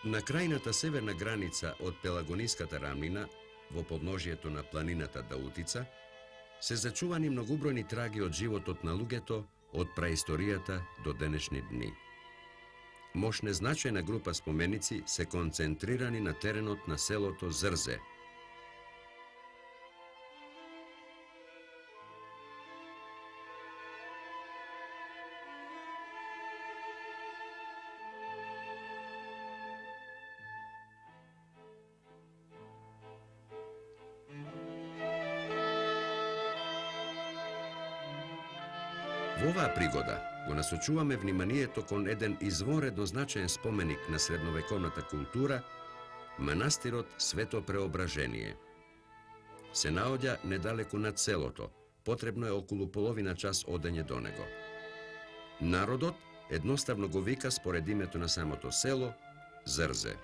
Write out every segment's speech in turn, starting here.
На крајната северна граница од Пелагониската рамнина, во подножието на планината Даутица, се зачувани многубројни траги од животот на луѓето од праисторијата до денешни дни. Мошне значајна група споменици се концентрирани на теренот на селото Зрзе. Во оваа пригода го насочуваме вниманието кон еден извонредно значаен споменик на средновековната култура, манастирот Свето Преображение. Се наоѓа недалеку над селото, потребно е околу половина час одење до него. Народот едноставно го вика според името на самото село Зрзе.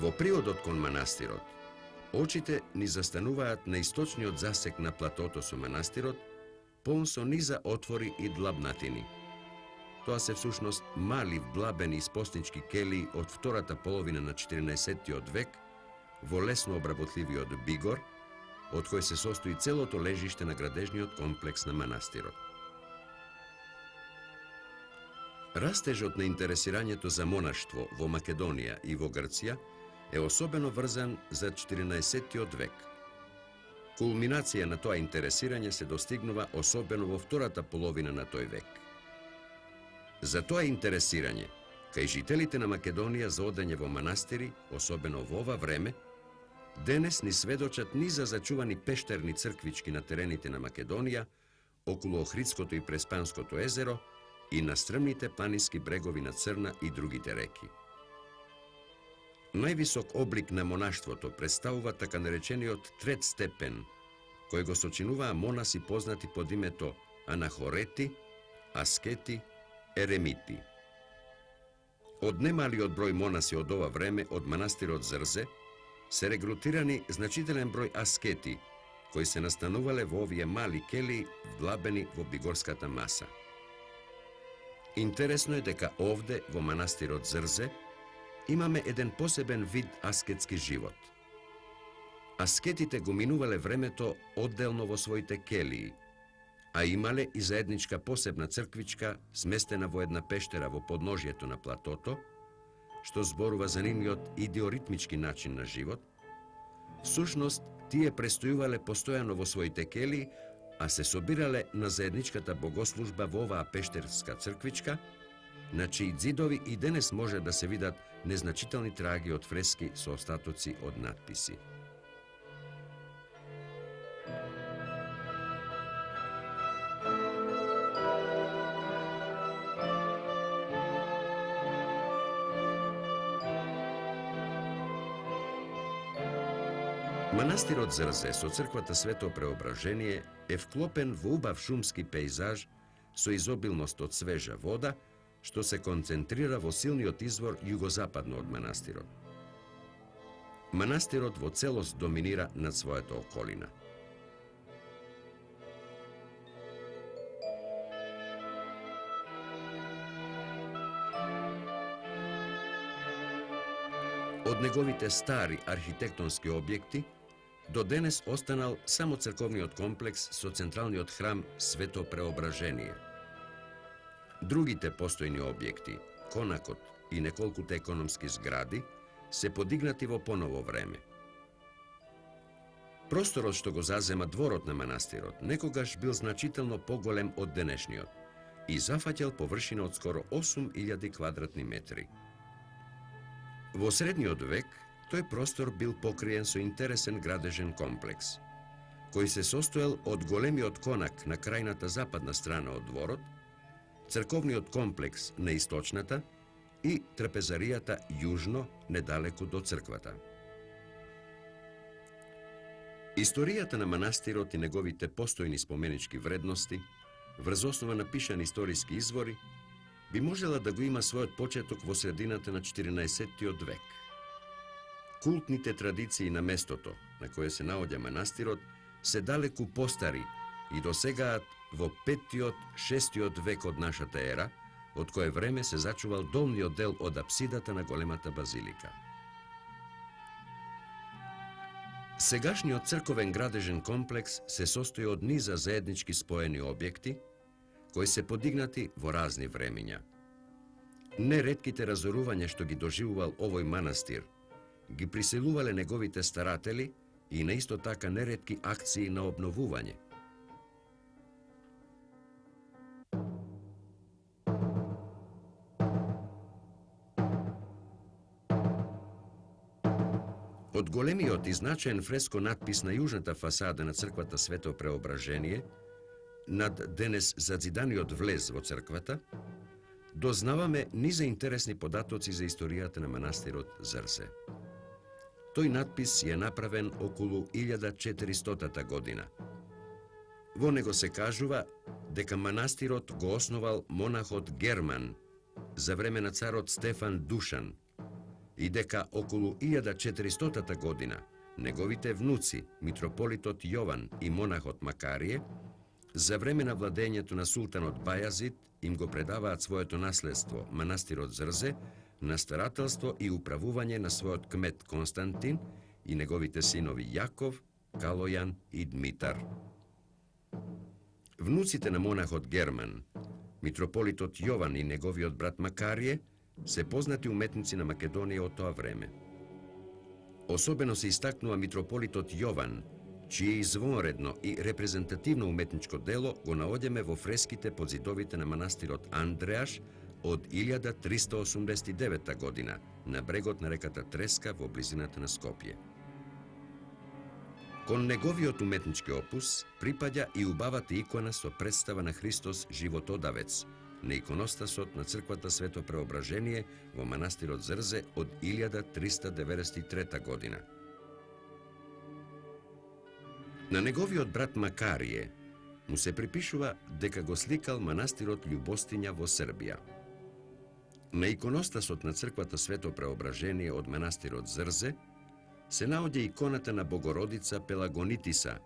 Во приодот кон манастирот, очите ни застануваат на источниот засек на платото со манастирот, полн со низа отвори и длабнатини. Тоа се всушност мали вдлабени испостнички келии од втората половина на 14-тиот век во лесно обработливиот Бигор, од кој се состои целото лежиште на градежниот комплекс на манастирот. Растежот на интересирањето за монаштво во Македонија и во Грција е особено врзан за 14-тиот век. Кулминација на тоа интересирање се достигнува особено во втората половина на тој век. За тоа интересирање, кај жителите на Македонија за одење во манастири, особено во ова време, денес ни сведочат низа зачувани пештерни црквички на терените на Македонија, околу Охридското и Преспанското езеро и на стрмните планински брегови на Црна и другите реки. Највисок облик на монаштвото представува така наречениот трет степен, кој го сочинуваа монаси познати под името анахорети, аскети, еремити. Од немалиот број монаси од ова време од манастирот Зрзе се регрутирани значителен број аскети, кои се настанувале во овие мали келии вдлабени во бигорската маса. Интересно е дека овде, во манастирот Зрзе, имаме еден посебен вид аскетски живот. Аскетите го минувале времето одделно во своите келии, а имале и заедничка посебна црквичка сместена во една пештера во подножието на платото, што зборува за нивниот идеоритмички начин на живот. Всушност, тие престојувале постојано во своите келии, а се собирале на заедничката богослужба во оваа пештерска црквичка, на чии ѕидови и денес може да се видат незначителни траги од фрески со остатоци од надписи. Манастирот Зрзе со црквата Свето Преображение е вклопен во убав шумски пејзаж со изобилност од свежа вода, што се концентрира во силниот извор југозападно од манастирот. Манастирот во целост доминира над својата околина. Од неговите стари архитектонски објекти, до денес останал само црковниот комплекс со централниот храм Свето Преображение. Другите постојни објекти, конакот и неколкуте економски згради, се подигнати во поново време. Просторот што го зазема дворот на манастирот некогаш бил значително поголем од денешниот и зафаќал површина од скоро 8000 квадратни метри. Во средниот век тој простор бил покриен со интересен градежен комплекс, кој се состоел од големиот конак на крајната западна страна од дворот, црковниот комплекс на источната и трапезаријата јужно, недалеку до црквата. Историјата на манастирот и неговите постојни споменички вредности, врз основа на пишани историски извори, би можела да го има својот почеток во средината на 14-тиот век. Култните традиции на местото на кое се наоѓа манастирот се далеку постари и досегаат во 5-6 век од нашата ера, од кое време се зачувал долниот дел од апсидата на големата базилика. Сегашниот црковен градежен комплекс се состои од низа заеднички споени објекти, кои се подигнати во разни времиња. Неретките разорувања што ги доживувал овој манастир, ги приселувале неговите старатели и на исто така неретки акции на обновување. Од големиот и значаен фреско надпис на јужната фасада на црквата Свето Преображение, над денес зазиданиот влез во црквата, дознаваме низа интересни податоци за историјата на манастирот Зрзе. Тој надпис е направен околу 1400 година. Во него се кажува дека манастирот го основал монахот Герман за време на царот Стефан Душан и дека околу 1400 година неговите внуци, митрополитот Јован и монахот Макарие, за време на владењето на султанот Бајазид, им го предаваат своето наследство, манастирот Зрзе, на старателство и управување на својот кмет Константин и неговите синови Јаков, Калојан и Дмитар. Внуците на монахот Герман, митрополитот Јован и неговиот брат Макарие, се познати уметници на Македонија од тоа време. Особено се истакнува митрополитот Јован, чие извонредно и репрезентативно уметничко дело го наоѓаме во фреските под зидовите на манастирот Андреаш од 1389 година на брегот на реката Треска во близината на Скопје. Кон неговиот уметнички опус припаѓа и убавата икона со представа на Христос животодавец на иконостасот на црквата Свето Преображение во манастирот Зрзе од 1393 година. На неговиот брат Макарие му се припишува дека го сликал манастирот Љубостиња во Србија. На иконостасот на црквата Свето Преображение од манастирот Зрзе се наоѓа иконата на Богородица Пелагонитиса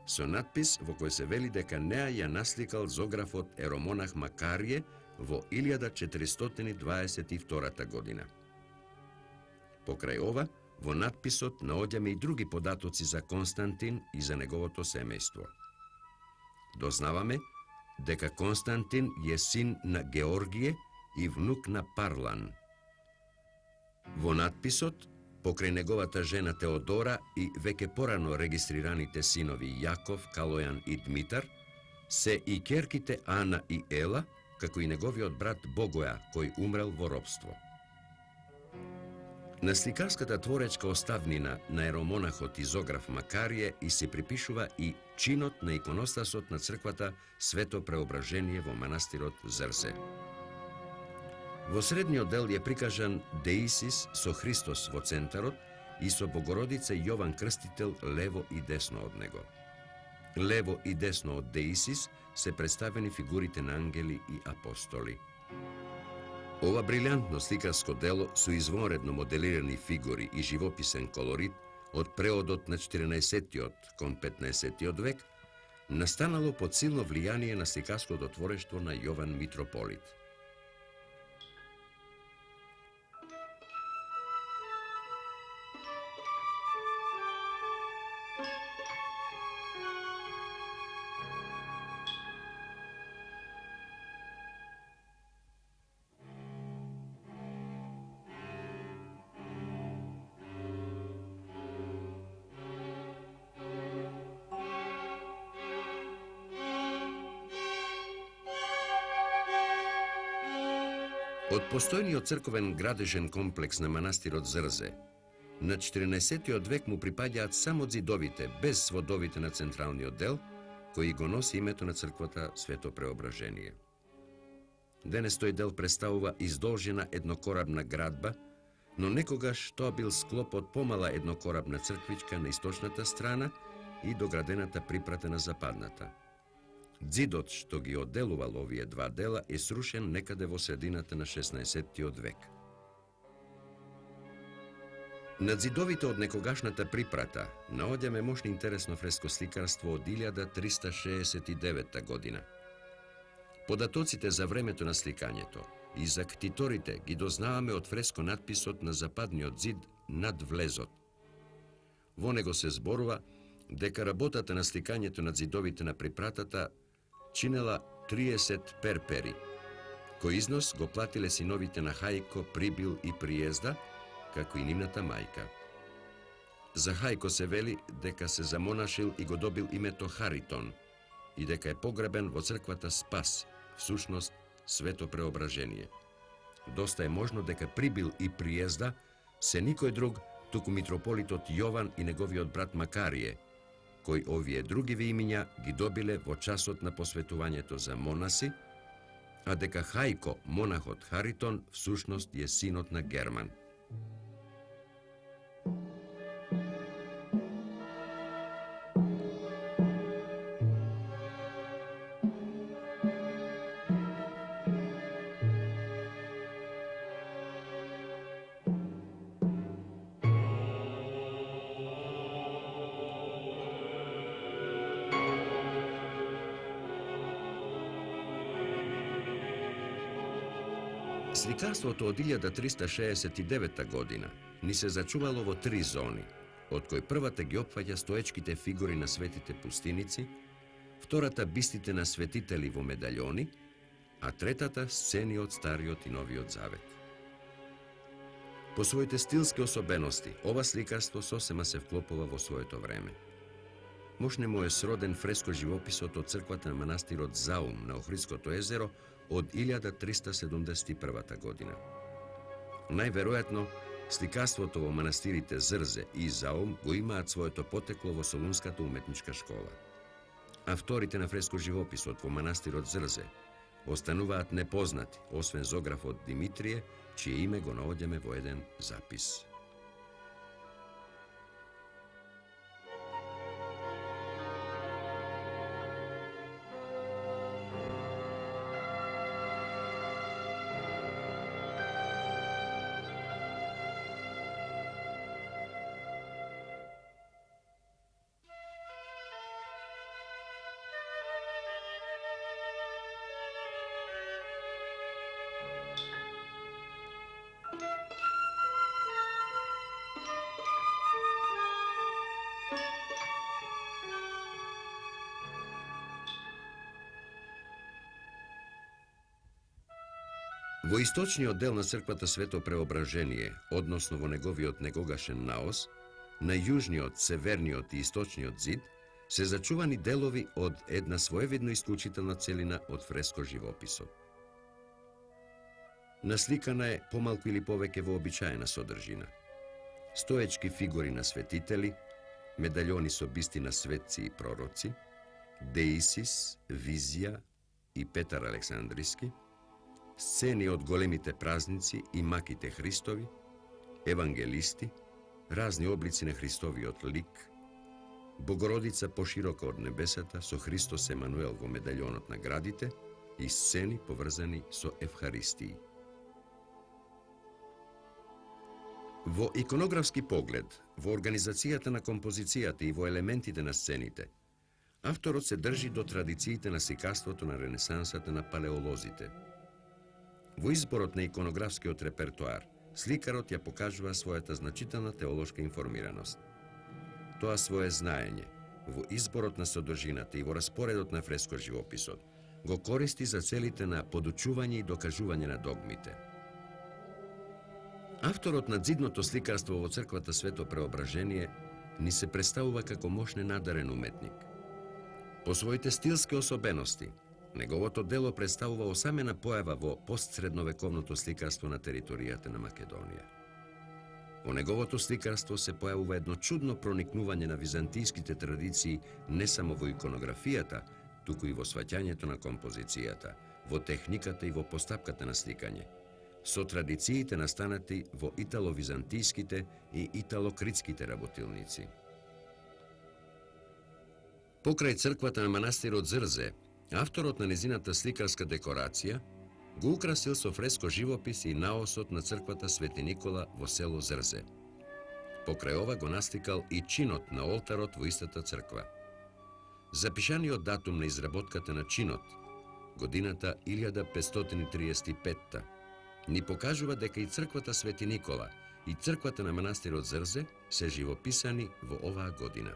со надпис во кој се вели дека неа ја насликал зографот еромонах Макарие во 1422 година. Покрај ова, во надписот наоѓаме и други податоци за Константин и за неговото семејство. Дознаваме дека Константин е син на Георгие и внук на Парлан. Во надписот, покрај неговата жена Теодора и веќе порано регистрираните синови Јаков, Калојан и Дмитар, се и ќерките Ана и Ела, како и неговиот брат Богоја, кој умрел во робство. На сликарската творечка оставнина на еромонахот Изограф Макарие и се припишува и чинот на иконостасот на црквата Свето Преображение во манастирот Зрзе. Во средниот дел е прикажан Деисис со Христос во центарот и со Богородица и Јован Крстител лево и десно од него. Лево и десно од Деисис се представени фигурите на ангели и апостоли. Ова брилјантно сликарско дело со извонредно моделирани фигури и живописен колорит од преодот на 14-тиот кон 15-тиот век настанало под силно влијание на сликарското творештво на Јован Митрополит. Од постојниот црковен градежен комплекс на манастирот Зрзе, на 14-тиот век му припаѓаат само зидовите, без сводовите на централниот дел, кој го носи името на црквата Свето Преображение. Денес тој дел представува издолжена еднокорабна градба, но некогаш тоа бил склоп од помала еднокорабна црквичка на источната страна и доградената припрата на западната. Ѕидот што ги одделувал овие два дела е срушен некаде во средината на 16-тиот век. На ѕидовите од некогашната припрата наоѓаме мощно интересно фрескосликарство од 1369 година. Податоците за времето на сликањето и за ктиторите ги дознаваме од фреско надписот на западниот зид над влезот. Во него се зборува дека работата на сликањето над зидовите на припратата чинела 30 перпери, кој износ го платиле синовите на Хајко, Прибил и Приезда, како и нивната мајка. За Хајко се вели дека се замонашил и го добил името Харитон и дека е погребен во црквата Спас, всушност Свето Преображение. Доста е можно дека Прибил и Приезда се никој друг, туку митрополитот Јован и неговиот брат Макарие, кои овие другиви имиња ги добиле во часот на посветувањето за монаси, а дека Хајко, монахот Харитон, всушност е синот на Герман. Сликарството од 1369 година ни се зачувало во 3 зони, од кои првата ги опфаќа стоечките фигури на светите пустиници, втората бистите на светители во медаљони, а третата сцени од Стариот и Новиот Завет. По своите стилски особености, ова сликарство сосема се вклопува во своето време. Можне му е сроден фреско живописот од црквата на манастирот Заум на Охридското езеро од 1371 година. Најверојатно, сликарството во манастирите Зрзе и Заум го имаат своето потекло во Солунската уметничка школа. Авторите на фреско живописот во манастирот Зрзе остануваат непознати, освен зографот Димитрие, чие име го наоѓаме во еден запис. Во источниот дел на црквата Свето Преображение, односно во неговиот негогашен наос, на јужниот, северниот и источниот зид, се зачувани делови од една своевидно исклучителна целина од фреско живописот. Насликана е помалку или повеќе вообичаена содржина. Стоечки фигури на светители, медаљони со бисти на светци и пророци, Деисис, Визија и Петар Александриски, сцени од големите празници и маките Христови, евангелисти, разни облици на Христовиот лик, Богородица пошироко од небесата со Христос Емануел во медаљонот на градите и сцени поврзани со Евхаристии. Во иконографски поглед, во организацијата на композицијата и во елементите на сцените, авторот се држи до традициите на сликарството на ренесансата на палеолозите. Во изборот на иконографскиот репертоар, сликарот ја покажува својата значителна теолошка информираност. Тоа свое знаење, во изборот на содржината и во распоредот на фреско живописот, го користи за целите на подучување и докажување на догмите. Авторот на дзидното сликарство во црквата Свето Преображение ни се представува како мощно надарен уметник. По своите стилски особености, неговото дело представува осамена појава во постсредновековното сликарство на територијата на Македонија. Во неговото сликарство се појавува едно чудно проникнување на византиските традиции не само во иконографијата, туку и во сваќањето на композицијата, во техниката и во постапката на сликање, со традициите настанати во итало-византиските и итало-критските работилници. Покрај црквата на манастирот Зрзе, авторот на незината сликарска декорација го украсил со фреско живопис и наосот на црквата Свети Никола во село Зрзе. Покрај ова го насликал и чинот на олтарот во истата црква. Запишаниот датум на изработката на чинот годината 1535, ни покажува дека и црквата Свети Никола и црквата на манастирот Зрзе се живописани во оваа година.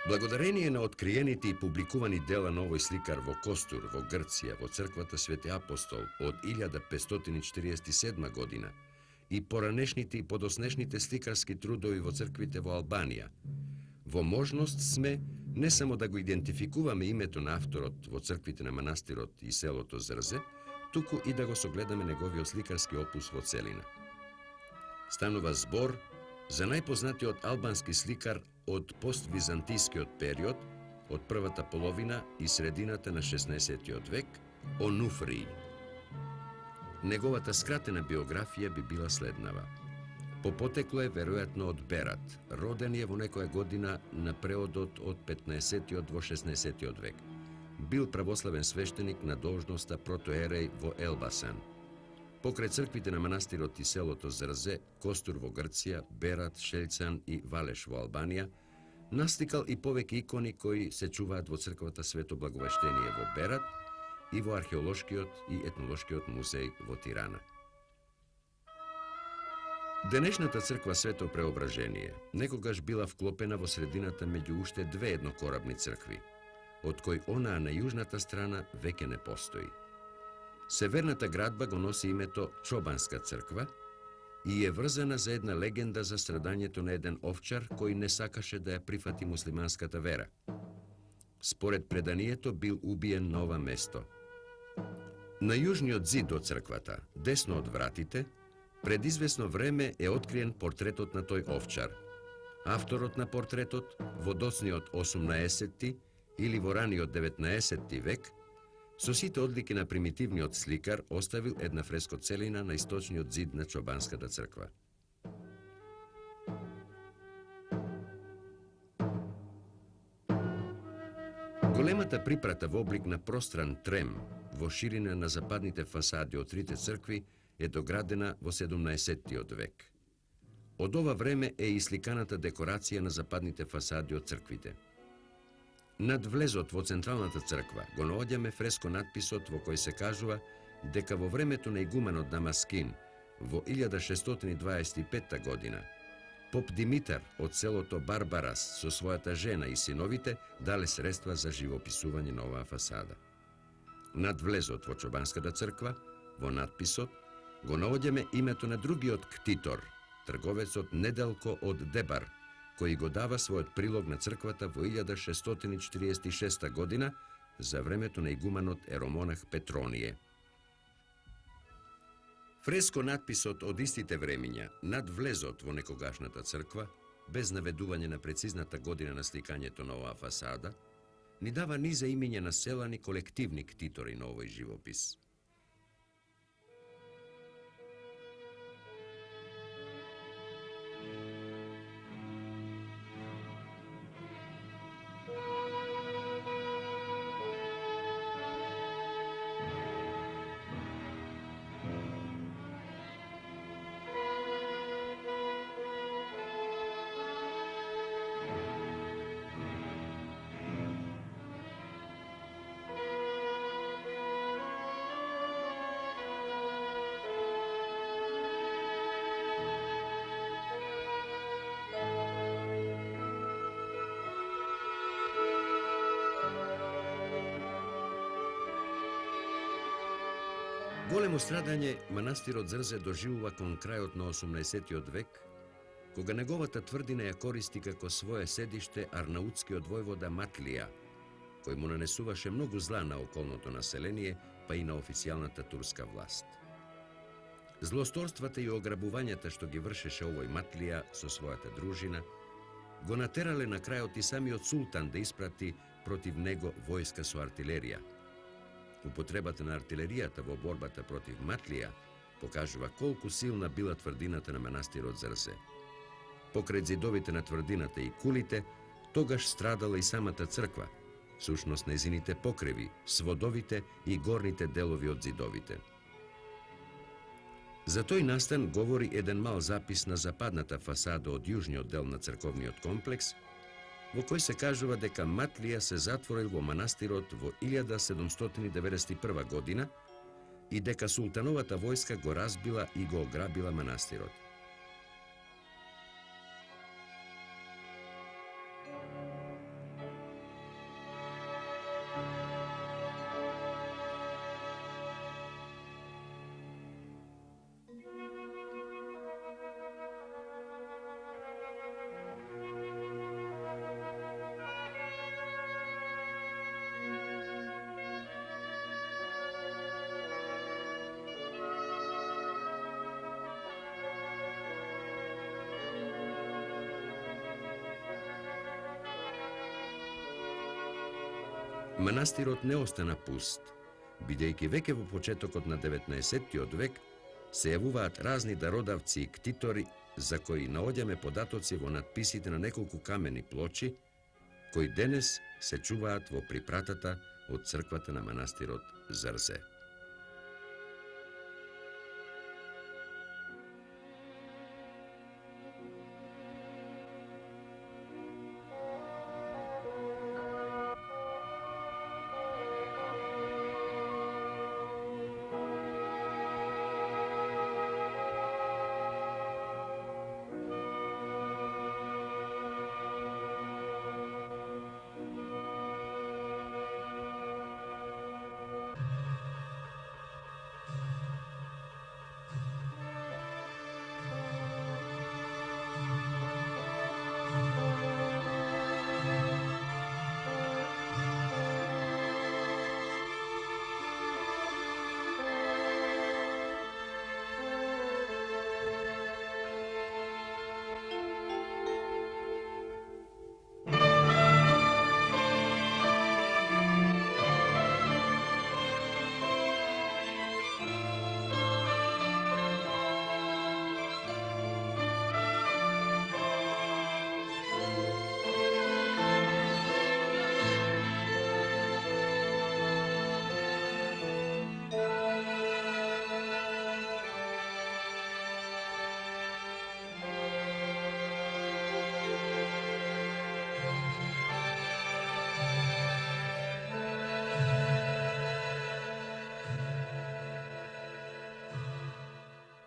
Благодарение на откриените и публикувани дела на овој сликар во Костур, во Грција, во црквата Свети Апостол од 1547 година и поранешните и подоснешните сликарски трудови во црквите во Албанија, во можност сме не само да го идентификуваме името на авторот во црквите на манастирот и селото Зрзе, туку и да го согледаме неговиот сликарски опус во целина. Станува збор за најпознатиот албански сликар од поствизантискиот период, од првата половина и средината на 16 век, Онуфрий. Неговата скратена биографија би била следнава. По потекло е веројатно од Берат, роден е во некоја година на преодот од 15-тиот во 16-тиот век. Бил православен свештеник на должноста протоереј во Елбасан. Покрај црквите на манастирот и селото Зрзе, Костур во Грција, Берат, Шельцан и Валеш во Албанија, насликал и повеќе икони кои се чуваат во црквата Свето Благовештение во Берат и во археолошкиот и етнолошкиот музеј во Тирана. Денешната црква Свето Преображение некогаш била вклопена во средината меѓу уште две еднокорабни цркви, од кои онаа на јужната страна веќе не постои. Северната градба го носи името Чобанска црква и е врзана за една легенда за страдањето на еден овчар кој не сакаше да ја прифати муслиманската вера. Според преданието бил убиен на ова место. На јужниот зид од црквата, десно од вратите, пред известно време е откриен портретот на тој овчар. Авторот на портретот во доцниот 18 или во раниот 19 век со сите одлики на примитивниот сликар оставил една фрескоцелина на источниот зид на Чобанската црква. Големата припрата во облик на простран трем во ширина на западните фасади од трите цркви е доградена во 17 век. Од ова време е и сликаната декорација на западните фасади од црквите. Над влезот во централната црква го наоѓаме фреско надписот во кој се кажува дека во времето на игуменот Дамаскин во 1625 година поп Димитар од селото Барбарас со својата жена и синовите дале средства за живописување на оваа фасада. Над влезот во Чобанската црква, во надписот, го наоѓаме името на другиот ктитор, трговецот Неделко од Дебар, кој го дава својот прилог на црквата во 1646 година за времето на игуменот еромонах Петроние. Фреско надписот од истите времиња над влезот во некогашната црква, без наведување на прецизната година на сликањето на оваа фасада, ни дава низа имиња на селани колективни ктитори на овој живопис. Големо страдање манастирот Зрзе доживува кон крајот на 18 век, кога неговата тврдина ја користи како свое седиште арнаутскиот војвода Матлија, кој му нанесуваше многу зла на околното население, па и на официјалната турска власт. Злосторствата и ограбувањата што ги вршеше овој Матлија со својата дружина, го натерале на крајот и самиот султан да испрати против него војска со артилерија. Употребата на артилеријата во борбата против Матлија покажува колку силна била тврдината на манастирот Зрзе. Покрај зидовите на тврдината и кулите, тогаш страдала и самата црква, всушност незините покриви, сводовите и горните делови од зидовите. За тој настан говори еден мал запис на западната фасада од јужниот дел на црковниот комплекс, во кој се кажува дека Матлија се затворил во манастирот во 1791 година и дека султановата војска го разбила и го ограбила манастирот. Манастирот не остана пуст, бидејќи веќе во почетокот на 19 век се јавуваат разни дародавци и ктитори за кои наоѓаме податоци во надписите на неколку камени плочи, кои денес се чуваат во припратата од црквата на манастирот Зрзе.